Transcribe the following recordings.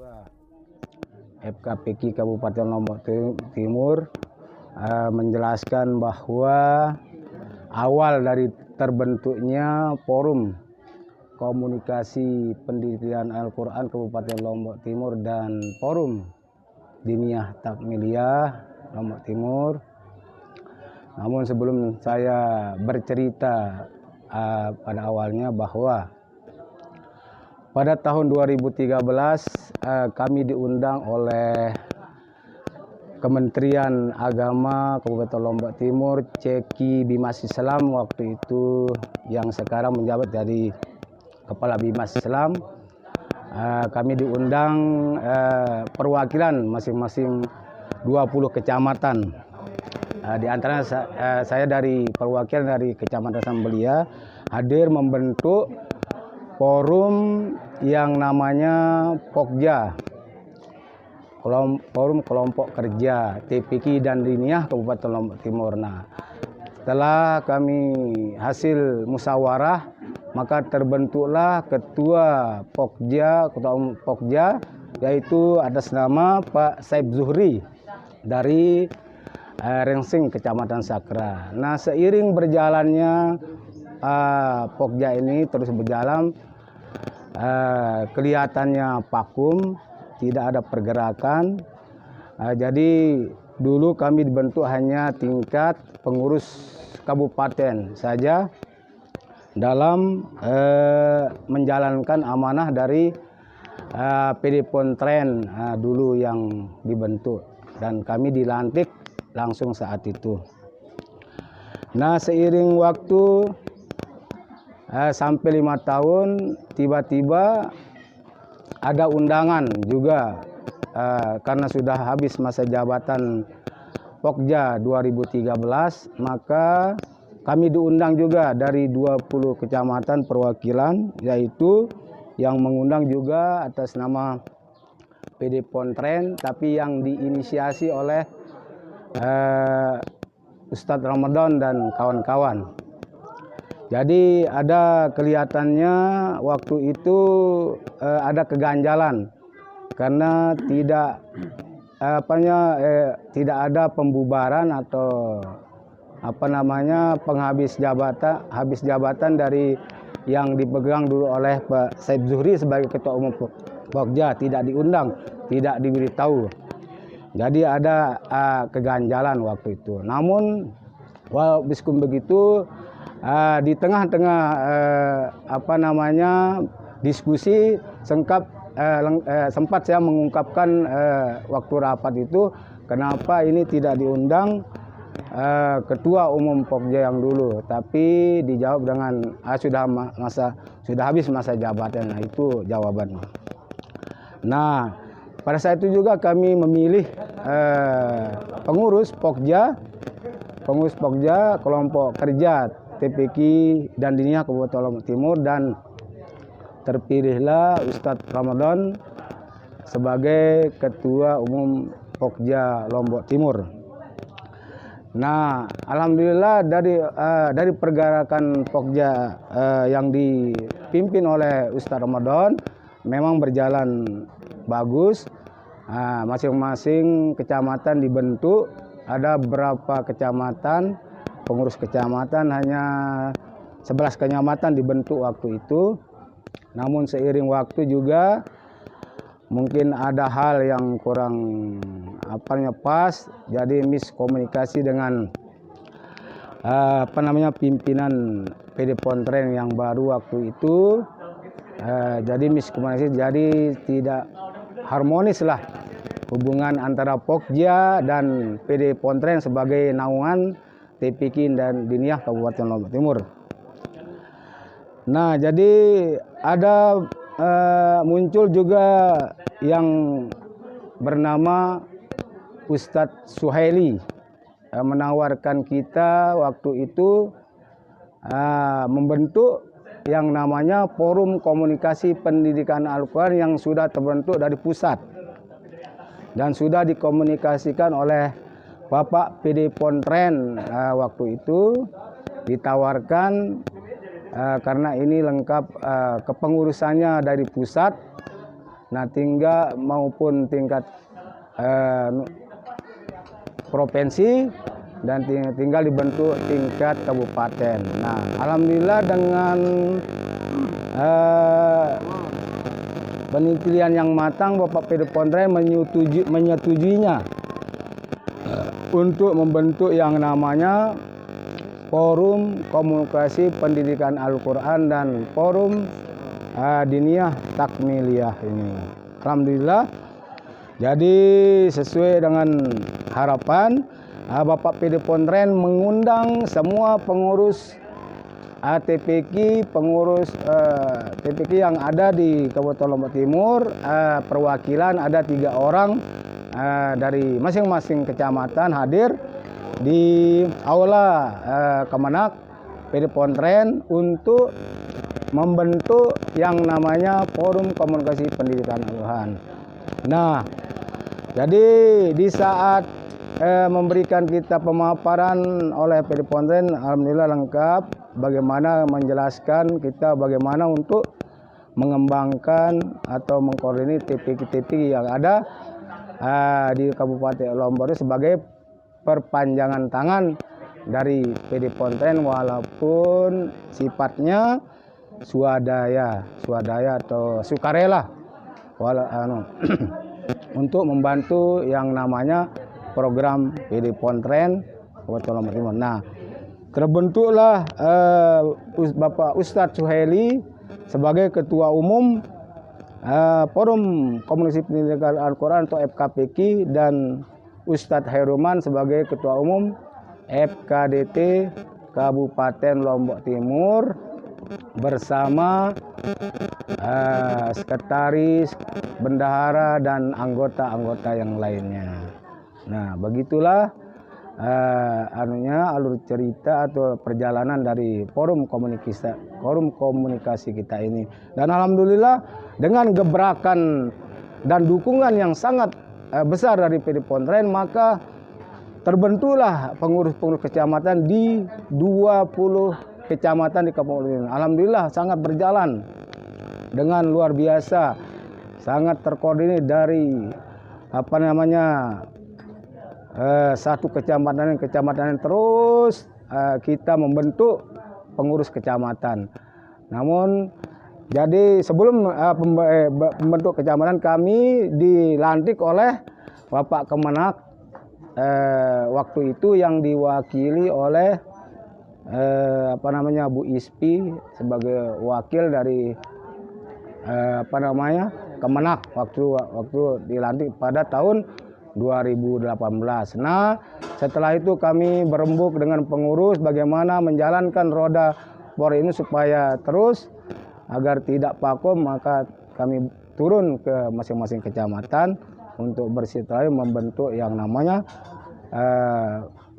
Ketua FKPK Kabupaten Lombok Timur menjelaskan bahwa awal dari terbentuknya Forum Komunikasi Pendidikan Al-Quran Kabupaten Lombok Timur dan Forum Diniyah Takmiliyah Lombok Timur. Namun sebelum saya bercerita pada awalnya bahwa pada tahun 2013 kami diundang oleh Kementerian Agama Kabupaten Lombok Timur, Ceki Bimas Islam waktu itu yang sekarang menjabat dari Kepala Bimas Islam. Kami diundang perwakilan masing-masing 20 kecamatan. Di antaranya saya dari perwakilan dari Kecamatan Sambelia hadir membentuk forum yang namanya Pokja, Forum Kelompok Kerja TPK dan Diniyah Kabupaten Lombok Timur. Nah, setelah kami hasil musyawarah, maka terbentuklah Ketua Pokja, Ketua Umum Pokja, yaitu atas nama Pak Saib Zuhri dari Rengsing Kecamatan Sakra. Nah, seiring berjalannya Pokja ini terus berjalan, kelihatannya vakum, tidak ada pergerakan. Jadi dulu kami dibentuk hanya tingkat pengurus kabupaten saja dalam menjalankan amanah dari PD Pontren dulu yang dibentuk, dan kami dilantik langsung saat itu. Nah, seiring waktu sampai 5 tahun, tiba-tiba ada undangan juga karena sudah habis masa jabatan Pokja 2013, maka kami diundang juga dari 20 kecamatan perwakilan, yaitu yang mengundang juga atas nama PD Pontren, tapi yang diinisiasi oleh Ustadz Ramadan dan kawan-kawan. Jadi ada kelihatannya waktu itu ada keganjalan karena tidak ada pembubaran atau habis jabatan dari yang dipegang dulu oleh Pak Saib Zuhri sebagai Ketua Umum Pokja, tidak diundang, tidak diberitahu. Jadi ada keganjalan waktu itu. Namun meskipun begitu, di tengah-tengah diskusi sempat saya mengungkapkan waktu rapat itu, kenapa ini tidak diundang Ketua Umum Pokja yang dulu, tapi dijawab dengan sudah habis masa jabatan. Nah, itu jawabannya. Nah, pada saat itu juga kami memilih pengurus Pokja Kelompok Kerja TPK dan Diniyah Kabupaten Lombok Timur, dan terpilihlah Ustadz Ramadan sebagai Ketua Umum Pokja Lombok Timur. Nah, alhamdulillah dari pergerakan Pokja yang dipimpin oleh Ustadz Ramadan memang berjalan bagus. Masing-masing kecamatan dibentuk, ada beberapa kecamatan, pengurus kecamatan hanya 11 kecamatan dibentuk waktu itu. Namun seiring waktu juga mungkin ada hal yang kurang pas, jadi miskomunikasi dengan pimpinan PD Pontren yang baru waktu itu. Jadi miskomunikasi, jadi tidak harmonis lah hubungan antara Pokja dan PD Pontren sebagai naungan TPK dan Diniyah Kabupaten Lombok Timur. Nah, jadi ada muncul juga yang bernama Ustadz Suhaili menawarkan kita waktu itu membentuk yang namanya Forum Komunikasi Pendidikan Al-Quran yang sudah terbentuk dari pusat dan sudah dikomunikasikan oleh Bapak PD Pontren. Waktu itu ditawarkan karena ini lengkap kepengurusannya dari pusat, Nah, maupun tingkat provinsi dan tinggal dibentuk tingkat kabupaten. Nah, alhamdulillah dengan penelitian yang matang, Bapak PD Pontren menyetujuinya untuk membentuk yang namanya Forum Komunikasi Pendidikan Al-Quran dan Forum Diniyah Takmiliyah ini. Alhamdulillah, jadi sesuai dengan harapan, Bapak PD Pontren mengundang semua pengurus TPQ, pengurus TPQ yang ada di Kabupaten Lombok Timur, perwakilan ada 3 orang dari masing-masing kecamatan hadir di aula Kemenak PD Pontren untuk membentuk yang namanya Forum Komunikasi Pendidikan Al-Quran. Nah, jadi di saat memberikan kita pemaparan oleh PD Pontren, alhamdulillah lengkap bagaimana menjelaskan kita bagaimana untuk mengembangkan atau mengkoordinir TPQ yang ada di Kabupaten Lombok sebagai perpanjangan tangan dari PD Pontren, walaupun sifatnya swadaya atau sukarela untuk membantu yang namanya program PD Pontren Kabupaten Lombok Timur. Nah, terbentuklah Bapak Ustadz Suheli sebagai Ketua Umum Forum Komunikasi Pendidikan Al-Quran atau FKPQ dan Ustadz Hairuman sebagai Ketua Umum FKDT Kabupaten Lombok Timur bersama sekretaris, bendahara dan anggota-anggota yang lainnya. Nah, begitulah alur cerita atau perjalanan dari forum komunikasi kita ini. Dan alhamdulillah dengan gebrakan dan dukungan yang sangat besar dari PD Pontren, maka terbentuklah pengurus-pengurus kecamatan di 20 kecamatan di Kabupaten. Alhamdulillah sangat berjalan dengan luar biasa, sangat terkoordinir dari satu kecamatan terus kita membentuk pengurus kecamatan. Namun jadi sebelum membentuk kecamatan, kami dilantik oleh Bapak Kemenak waktu itu yang diwakili oleh Bu Ispi sebagai wakil dari Kemenak waktu dilantik pada tahun 2018. Nah, setelah itu kami berembuk dengan pengurus bagaimana menjalankan roda POR ini supaya terus agar tidak vakum, maka kami turun ke masing-masing kecamatan untuk bersilaturahmi membentuk yang namanya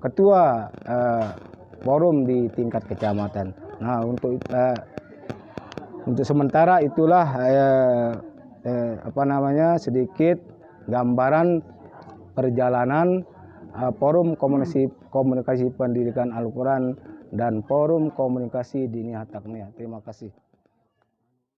ketua forum di tingkat kecamatan. Nah, untuk sementara itulah sedikit gambaran perjalanan Forum Komunikasi Pendidikan Al-Quran dan Forum Komunikasi Diniyah Takmiliyah. Terima kasih.